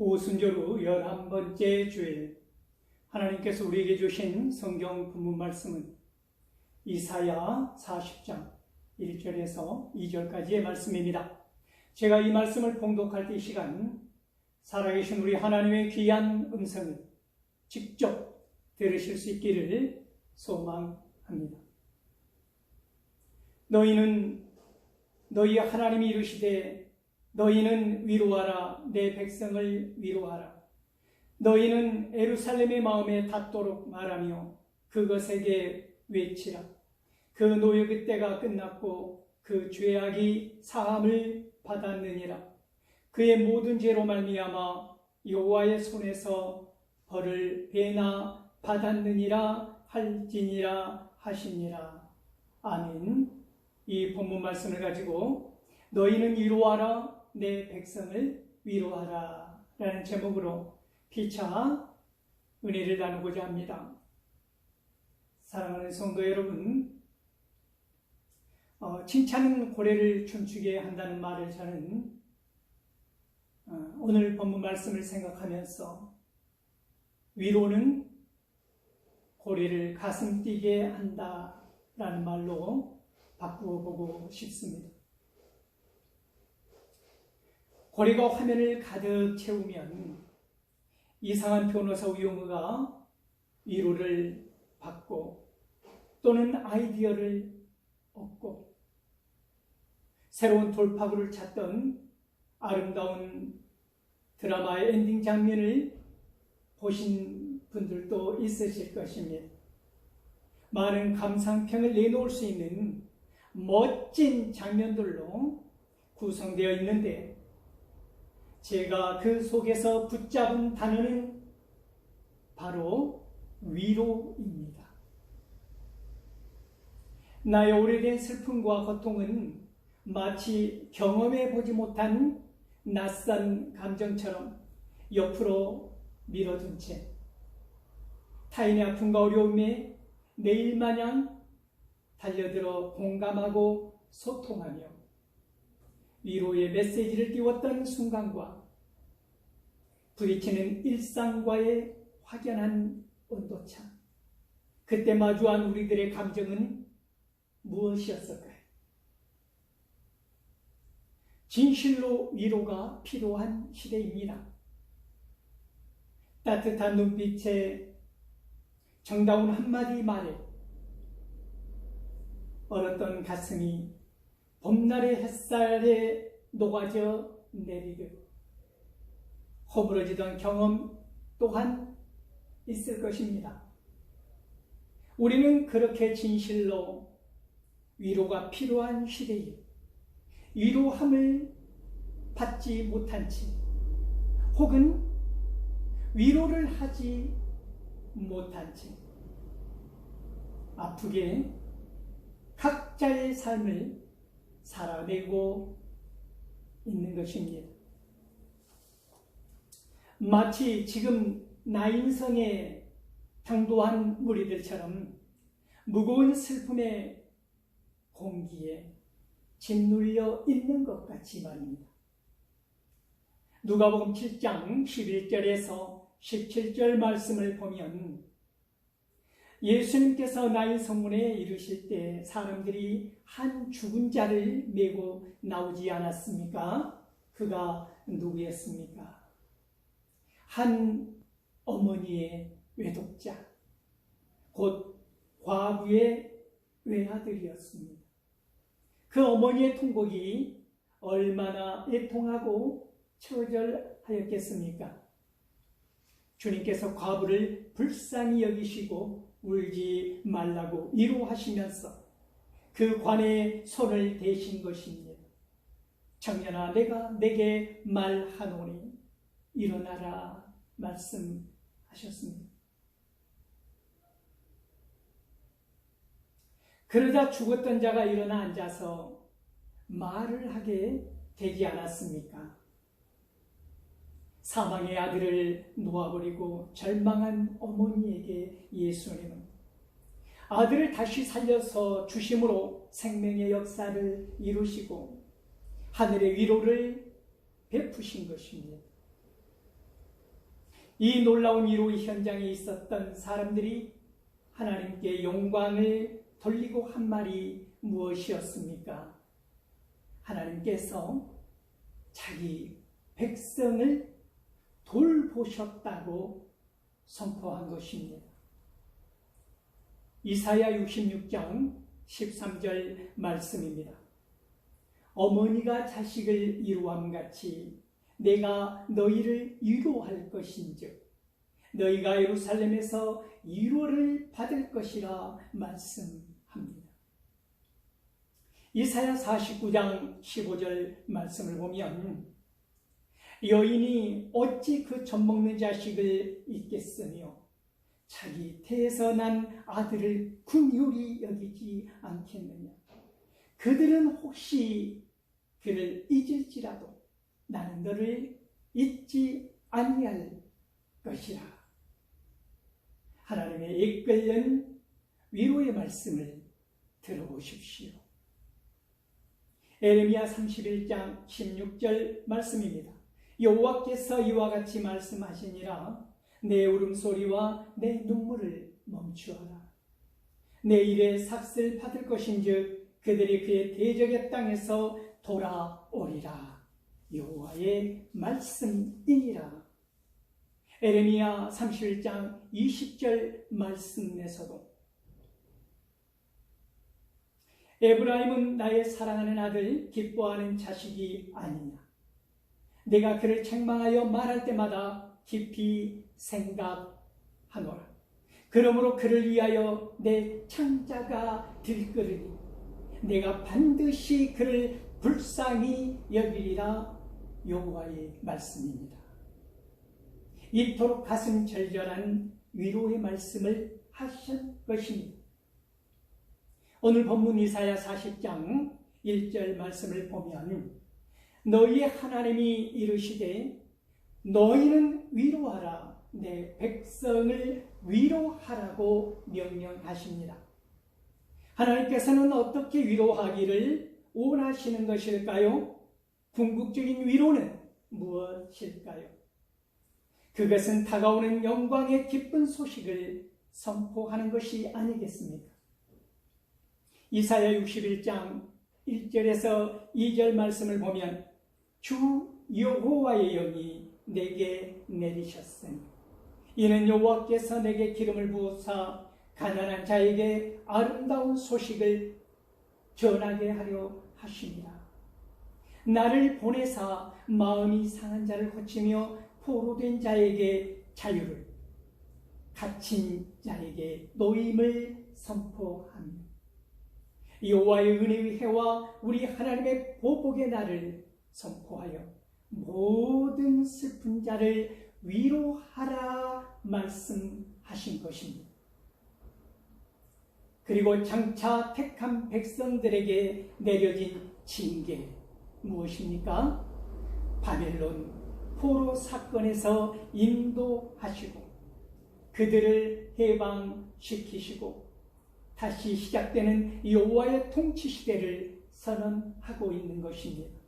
오순절후 11번째 주일, 하나님께서 우리에게 주신 성경 본문 말씀은 이사야 40장 1절에서 2절까지의 말씀입니다. 제가 이 말씀을 봉독할 때 이 시간 살아계신 우리 하나님의 귀한 음성을 직접 들으실 수 있기를 소망합니다. 너희는 너희 하나님이 이르시되 너희는 위로하라, 내 백성을 위로하라. 너희는 예루살렘의 마음에 닿도록 말하며 그것에게 외치라. 그 노역의 때가 끝났고 그 죄악이 사함을 받았느니라. 그의 모든 죄로 말미암아 여호와의 손에서 벌을 배나 받았느니라 할지니라 하시니라. 아멘. 이 본문 말씀을 가지고 너희는 위로하라, 내 백성을 위로하라 라는 제목으로 피차 은혜를 나누고자 합니다. 사랑하는 성도 여러분, 칭찬은 고래를 춤추게 한다는 말을 저는 오늘 본문 말씀을 생각하면서 위로는 고래를 가슴 뛰게 한다라는 말로 바꾸어 보고 싶습니다. 고래가 화면을 가득 채우면 이상한 변호사 용어가 위로를 받고 또는 아이디어를 얻고 새로운 돌파구를 찾던 아름다운 드라마의 엔딩 장면을 보신 분들도 있으실 것입니다. 많은 감상평을 내놓을 수 있는 멋진 장면들로 구성되어 있는데 제가 그 속에서 붙잡은 단어는 바로 위로입니다. 나의 오래된 슬픔과 고통은 마치 경험해 보지 못한 낯선 감정처럼 옆으로 밀어둔 채 타인의 아픔과 어려움에 내일마냥 달려들어 공감하고 소통하며 위로의 메시지를 띄웠던 순간과 부딪히는 일상과의 확연한 온도차, 그때 마주한 우리들의 감정은 무엇이었을까요? 진실로 위로가 필요한 시대입니다. 따뜻한 눈빛에 정다운 한마디 말에 얼었던 가슴이 봄날의 햇살에 녹아져 내리듯 허물어지던 경험 또한 있을 것입니다. 우리는 그렇게 진실로 위로가 필요한 시대에 위로함을 받지 못한 채 혹은 위로를 하지 못한 채 아프게 각자의 삶을 살아내고 있는 것입니다. 마치 지금 나인성에 당도한 무리들처럼 무거운 슬픔의 공기에 짓눌려 있는 것 같이 말입니다. 누가복음 7장 11절에서 17절 말씀을 보면 예수님께서 나인 성문에 이르실 때 사람들이 한 죽은 자를 메고 나오지 않았습니까? 그가 누구였습니까? 한 어머니의 외독자, 곧 과부의 외아들이었습니다. 그 어머니의 통곡이 얼마나 애통하고 처절하였겠습니까? 주님께서 과부를 불쌍히 여기시고 울지 말라고 위로하시면서 그 관에 손을 대신 것입니다. 청년아, 내가 내게 말하노니 일어나라 말씀하셨습니다. 그러자 죽었던 자가 일어나 앉아서 말을 하게 되지 않았습니까? 사망의 아들을 놓아버리고 절망한 어머니에게 예수님은 아들을 다시 살려서 주심으로 생명의 역사를 이루시고 하늘의 위로를 베푸신 것입니다. 이 놀라운 위로의 현장에 있었던 사람들이 하나님께 영광을 돌리고 한 말이 무엇이었습니까? 하나님께서 자기 백성을 돌보셨다고 선포한 것입니다. 이사야 66장 13절 말씀입니다. 어머니가 자식을 위로함 같이 내가 너희를 위로할 것인즉 너희가 예루살렘에서 위로를 받을 것이라 말씀합니다. 이사야 49장 15절 말씀을 보면 여인이 어찌 그 젖먹는 자식을 잊겠으며 자기 태에서 난 아들을 긍휼히 여기지 않겠느냐. 그들은 혹시 그를 잊을지라도 나는 너를 잊지 아니할 것이라. 하나님의 이끌는 위로의 말씀을 들어보십시오. 에레미야 31장 16절 말씀입니다. 여호와께서 이와 같이 말씀하시니라. 내 울음소리와 내 눈물을 멈추어라. 내 일에 삭슬 받을 것인즉 그들이 그의 대적의 땅에서 돌아오리라. 여호와의 말씀이니라. 에레미야 31장 20절 말씀에서도 에브라임은 나의 사랑하는 아들, 기뻐하는 자식이 아니냐. 내가 그를 책망하여 말할 때마다 깊이 생각하노라. 그러므로 그를 위하여 내 창자가 들끓으니 내가 반드시 그를 불쌍히 여기리라. 여호와의 말씀입니다. 이토록 가슴 절절한 위로의 말씀을 하신 것입니다. 오늘 본문 이사야 40장 1절 말씀을 보면 너희의 하나님이 이르시되 너희는 위로하라. 내 백성을 위로하라고 명령하십니다. 하나님께서는 어떻게 위로하기를 원하시는 것일까요? 궁극적인 위로는 무엇일까요? 그것은 다가오는 영광의 기쁜 소식을 선포하는 것이 아니겠습니까? 이사야 61장 1절에서 2절 말씀을 보면 주 여호와의 영이 내게 내리셨으니 이는 여호와께서 내게 기름을 부으사 가난한 자에게 아름다운 소식을 전하게 하려 하십니다. 나를 보내사 마음이 상한 자를 고치며 포로된 자에게 자유를, 갇힌 자에게 노임을 선포합니다. 여호와의 은혜의 해와 우리 하나님의 보복의 날을 선포하여 모든 슬픈 자를 위로하라 말씀하신 것입니다. 그리고 장차 택한 백성들에게 내려진 징계 무엇입니까? 바벨론 포로 사건에서 인도하시고 그들을 해방시키시고 다시 시작되는 여호와의 통치 시대를 선언하고 있는 것입니다.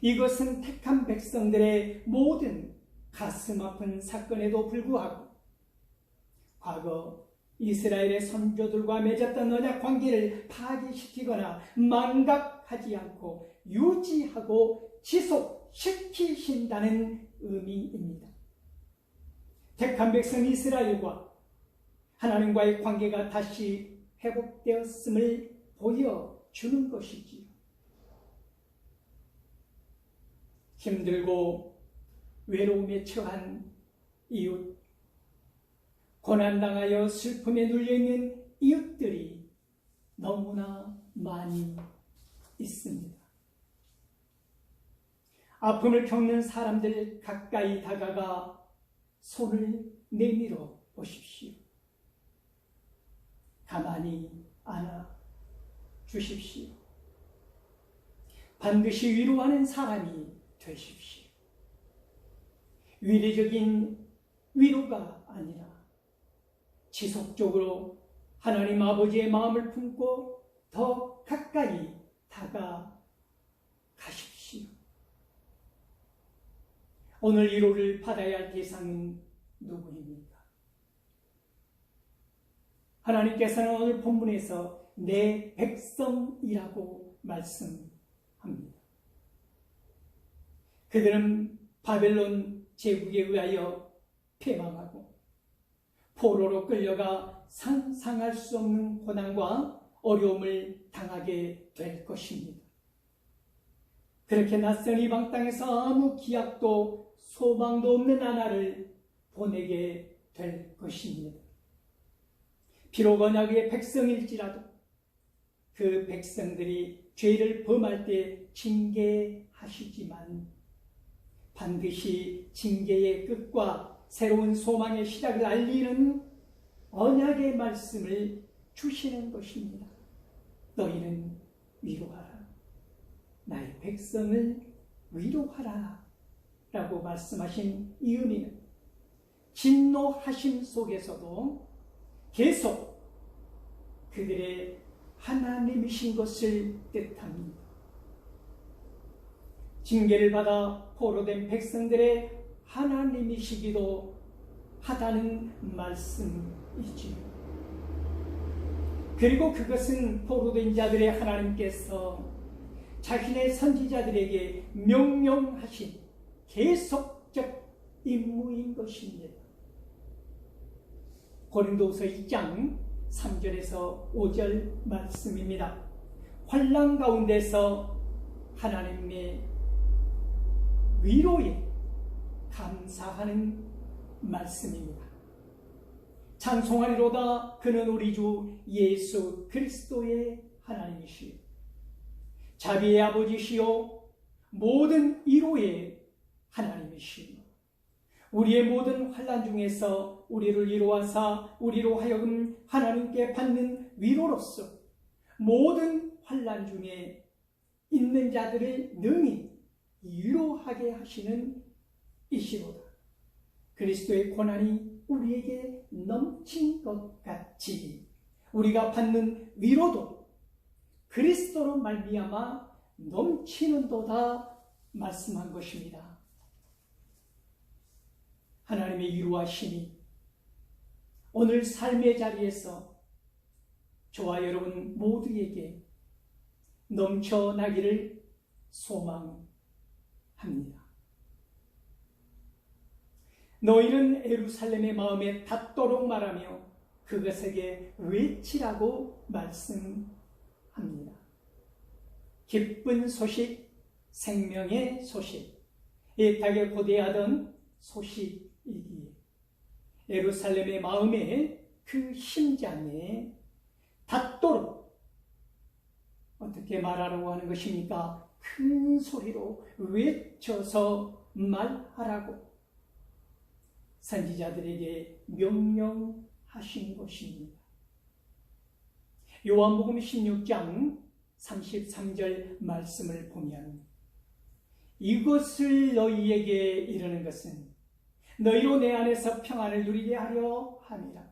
이것은 택한 백성들의 모든 가슴 아픈 사건에도 불구하고 과거 이스라엘의 선조들과 맺었던 언약 관계를 파기시키거나 망각하지 않고 유지하고 지속시키신다는 의미입니다. 택한 백성 이스라엘과 하나님과의 관계가 다시 회복되었음을 보여주는 것이지요. 힘들고 외로움에 처한 이웃, 고난당하여 슬픔에 눌려있는 이웃들이 너무나 많이 있습니다. 아픔을 겪는 사람들 가까이 다가가 손을 내밀어 보십시오. 가만히 안아 주십시오. 반드시 위로하는 사람이 되십시오. 위례적인 위로가 아니라 지속적으로 하나님 아버지의 마음을 품고 더 가까이 다가가십시오. 오늘 위로를 받아야 할 대상은 누구입니까? 하나님께서는 오늘 본문에서 내 백성이라고 말씀합니다. 그들은 바벨론 제국에 의하여 패망하고 포로로 끌려가 상상할 수 없는 고난과 어려움을 당하게 될 것입니다. 그렇게 낯선 이방 땅에서 아무 기약도 소망도 없는 나라를 보내게 될 것입니다. 비록 언약의 백성일지라도 그 백성들이 죄를 범할 때 징계하시지만 반드시 징계의 끝과 새로운 소망의 시작을 알리는 언약의 말씀을 주시는 것입니다. 너희는 위로하라. 나의 백성을 위로하라. 라고 말씀하신 이 의미는 진노하심 속에서도 계속 그들의 하나님이신 것을 뜻합니다. 징계를 받아 포로된 백성들의 하나님이시기도 하다는 말씀이지요. 그리고 그것은 포로된 자들의 하나님께서 자신의 선지자들에게 명령하신 계속적 임무인 것입니다. 고린도후서 2장 3절에서 5절 말씀입니다. 환난 가운데서 하나님의 위로에 감사하는 말씀입니다. 찬송하리로다. 그는 우리 주 예수 그리스도의 하나님이시요 자비의 아버지시요 모든 위로의 하나님이시요 우리의 모든 환난 중에서 우리를 위로하사 우리로 하여금 하나님께 받는 위로로서 모든 환난 중에 있는 자들을 능히 위로하게 하시는 이시로다. 그리스도의 고난이 우리에게 넘친 것 같이 우리가 받는 위로도 그리스도로 말미암아 넘치는도다 말씀한 것입니다. 하나님의 위로하심이 오늘 삶의 자리에서 저와 여러분 모두에게 넘쳐나기를 소망합니다. 너희는 예루살렘의 마음에 닿도록 말하며 그것에게 외치라고 말씀합니다. 기쁜 소식, 생명의 소식, 애타게 고대하던 소식이기에 예루살렘의 마음에 그 심장에 닿도록 어떻게 말하라고 하는 것입니까? 큰 소리로 외쳐서 말하라고 선지자들에게 명령하신 것입니다. 요한복음 16장 33절 말씀을 보면 이것을 너희에게 이르는 것은 너희로 내 안에서 평안을 누리게 하려 함이라.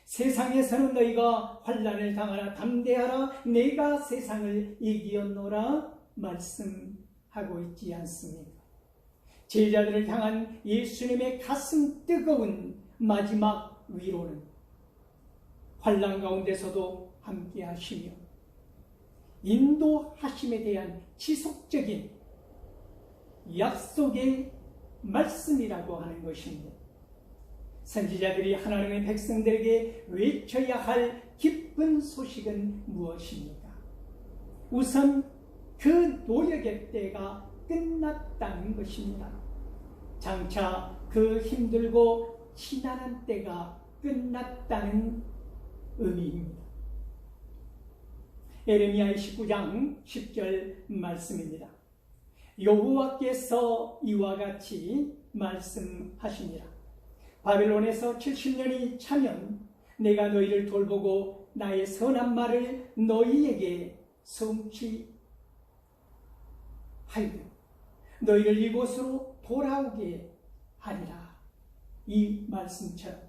세상에서는 너희가 환난을 당하나 담대하라. 내가 세상을 이기었노라 말씀하고 있지 않습니까? 제자들을 향한 예수님의 가슴 뜨거운 마지막 위로는 환난 가운데서도 함께 하시며 인도하심에 대한 지속적인 약속의 말씀이라고 하는 것입니다. 선지자들이 하나님의 백성들에게 외쳐야 할 기쁜 소식은 무엇입니까? 우선 그 노역의 때가 끝났다는 것입니다. 장차 그 힘들고 지난한 때가 끝났다는 의미입니다. 에레미야 19장 10절 말씀입니다. 여호와께서 이와 같이 말씀하시니라. 바벨론에서 70년이 차면 내가 너희를 돌보고 나의 선한 말을 너희에게 성취하리라. 너희를 이곳으로 돌아오게 하리라. 이 말씀처럼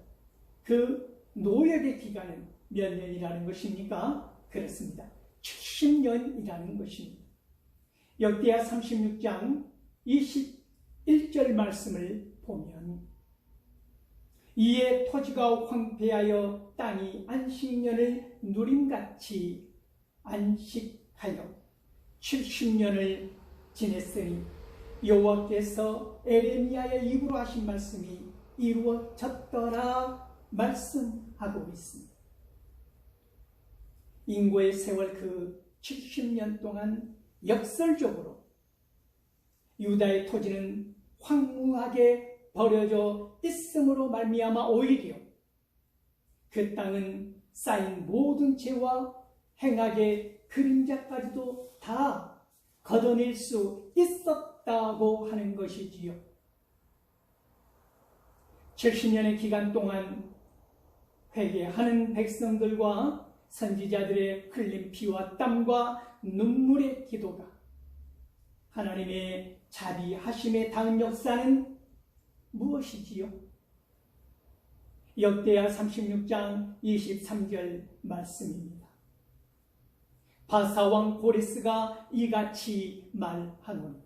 그 노역의 기간은 몇 년이라는 것입니까? 그렇습니다. 70년이라는 것입니다. 역대하 36장 21 1절 말씀을 보면 이에 토지가 황폐하여 땅이 안식년을 누림같이 안식하여 70년을 지냈으니 여호와께서 에레미야의 입으로 하신 말씀이 이루어졌더라 말씀하고 있습니다. 인고의 세월 그 70년 동안 역설적으로 유다의 토지는 황무하게 버려져 있음으로 말미암아 오히려 그 땅은 쌓인 모든 죄와 행악의 그림자까지도 다 걷어낼 수 있었다고 하는 것이지요. 70년의 기간 동안 회개하는 백성들과 선지자들의 흘린 피와 땀과 눈물의 기도가 하나님의 자비하심의 다음 역사는 무엇이지요? 역대하 36장 23절 말씀입니다. 바사왕 고레스가 이같이 말하노니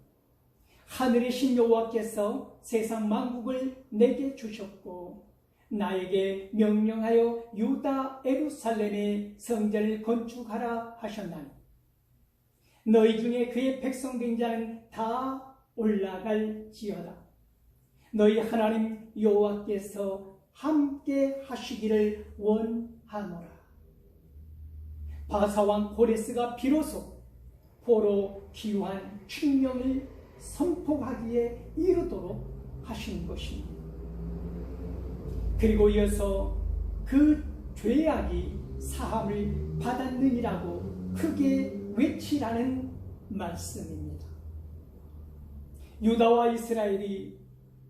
하늘의 신 여호와께서 세상 만국을 내게 주셨고 나에게 명령하여 유다 예루살렘의 성전을 건축하라 하셨나니 너희 중에 그의 백성 된 자는 다 올라갈지어다. 너희 하나님 여호와께서 함께 하시기를 원하노라. 바사왕 고레스가 비로소 포로 귀환 칙령을 선포하기에 이르도록 하신 것입니다. 그리고 이어서 그 죄악이 사함을 받았느니라고 크게 외치라는 말씀입니다. 유다와 이스라엘이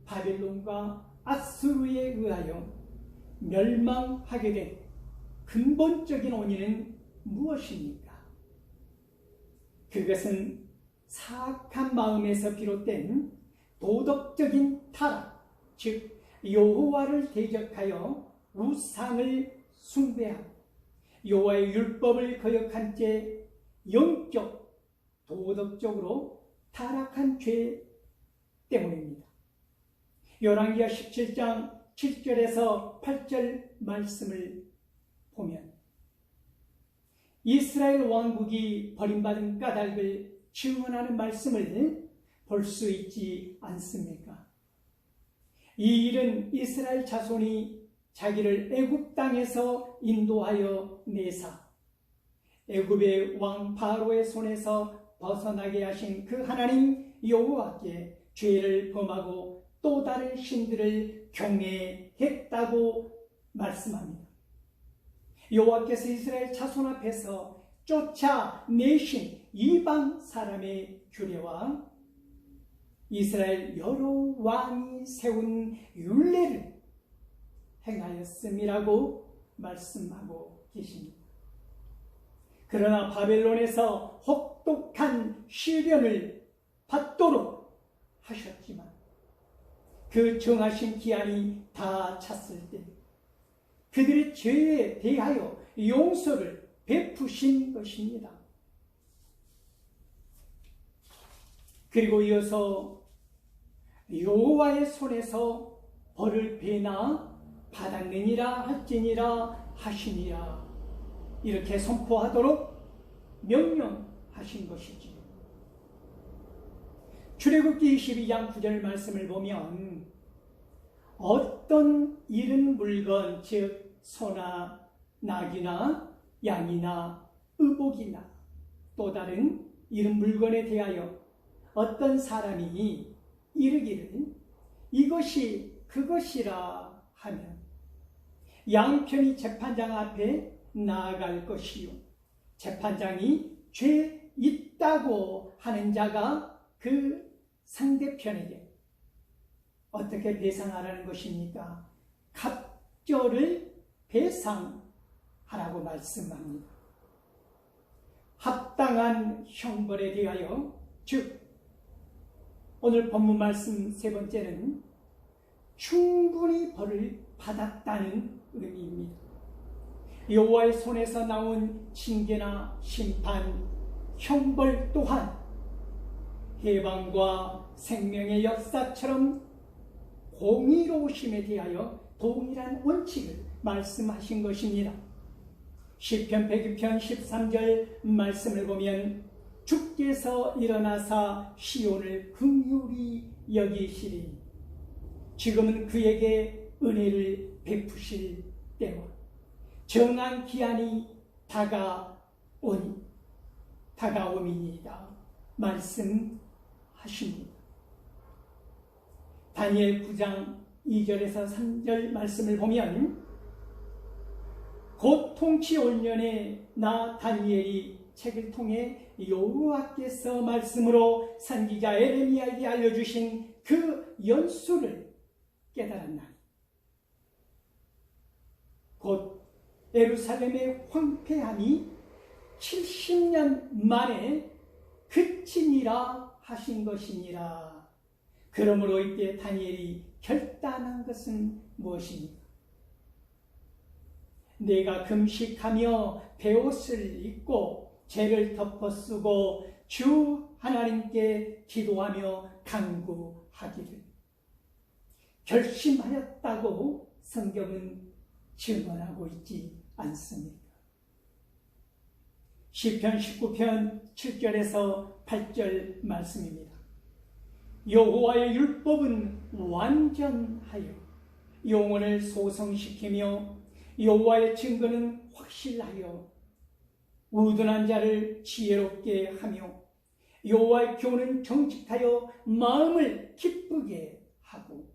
바벨론과 아수르에 의하여 멸망하게 된 근본적인 원인은 무엇입니까? 그것은 사악한 마음에서 비롯된 도덕적인 타락, 즉 여호와를 대적하여 우상을 숭배하고 여호와의 율법을 거역한 채 영적, 도덕적으로 타락한 죄 때문입니다. 열왕기하 17장 7절에서 8절 말씀을 보면 이스라엘 왕국이 버림받은 까닭을 증언하는 말씀을 볼 수 있지 않습니까? 이 일은 이스라엘 자손이 자기를 애굽 땅에서 인도하여 내사 애굽의 왕 바로의 손에서 벗어나게 하신 그 하나님 여호와께 죄를 범하고 또 다른 신들을 경외했다고 말씀합니다. 여호와께서 이스라엘 자손 앞에서 쫓아내신 이방 사람의 규례와 이스라엘 여러 왕이 세운 율례를 행하였음이라고 말씀하고 계십니다. 그러나 바벨론에서 혹독한 시련을 받도록 하셨지만 그 정하신 기한이 다 찼을 때 그들의 죄에 대하여 용서를 베푸신 것입니다. 그리고 이어서 여호와의 손에서 벌을 배나 받았느니라 할지니라 하시니라 이렇게 선포하도록 명령하신 것이지요. 출애굽기 22장 9절 말씀을 보면 어떤 잃은 물건 즉 소나 낙이나 양이나 의복이나 또 다른 잃은 물건에 대하여 어떤 사람이 이르기를 이것이 그것이라 하면 양편이 재판장 앞에 나아갈 것이요 재판장이 죄 있다고 하는 자가 그 상대편에게 어떻게 배상하라는 것입니까? 갑절을 배상하라고 말씀합니다. 합당한 형벌에 대하여 즉 오늘 본문 말씀 세 번째는 충분히 벌을 받았다는 의미입니다. 여호와의 손에서 나온 징계나 심판, 형벌 또한 해방과 생명의 역사처럼 공의로우심에 대하여 동일한 원칙을 말씀하신 것입니다. 시편 102편 13절 말씀을 보면 주께서 일어나사 시온을 긍휼히 여기시리. 지금은 그에게 은혜를 베푸실 때와 정한 기한이 다가옴이니이다 말씀하십니다. 다니엘 9장 2절에서 3절 말씀을 보면 곧 통치 올 년에 나 다니엘이 책을 통해 여호와께서 말씀으로 선지자 에레미야에게 알려주신 그 연수를 깨달았나니 곧 예루살렘의 황폐함이 70년 만에 그치니라 하신 것이니라. 그러므로 이때 다니엘이 결단한 것은 무엇입니까? 내가 금식하며 베옷을 입고 죄를 덮어쓰고 주 하나님께 기도하며 간구하기를 결심하였다고 성경은 증언하고 있지 않습니까? 시편 19편 7절에서 8절 말씀입니다. 여호와의 율법은 완전하여 영혼을 소성시키며 여호와의 증거는 확실하여 우둔한 자를 지혜롭게 하며 여호와의 교훈은 정직하여 마음을 기쁘게 하고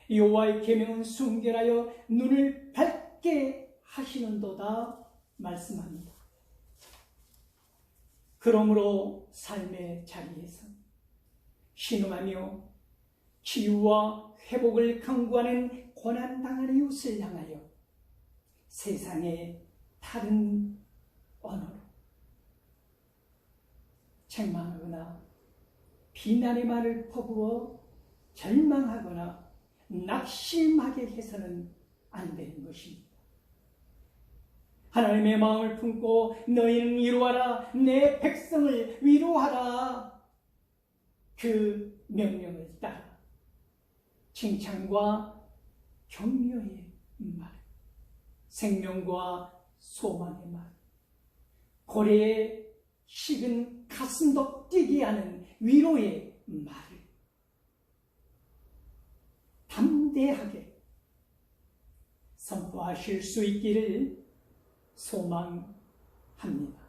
여호와의 계명은 순결하여 눈을 밝게 하시는도다 말씀합니다. 그러므로 삶의 자리에서 신음하며 치유와 회복을 강구하는 고난당한 이웃을 향하여 세상의 다른 언어로 책망하거나 비난의 말을 퍼부어 절망하거나 낙심하게 해서는 안 되는 것입니다. 하나님의 마음을 품고 너희는 위로하라, 내 백성을 위로하라. 그 명령을 따라 칭찬과 격려의 말, 생명과 소망의 말, 고래의 식은 가슴도 뛰게 하는 위로의 말을 담대하게 선포하실 수 있기를 소망합니다.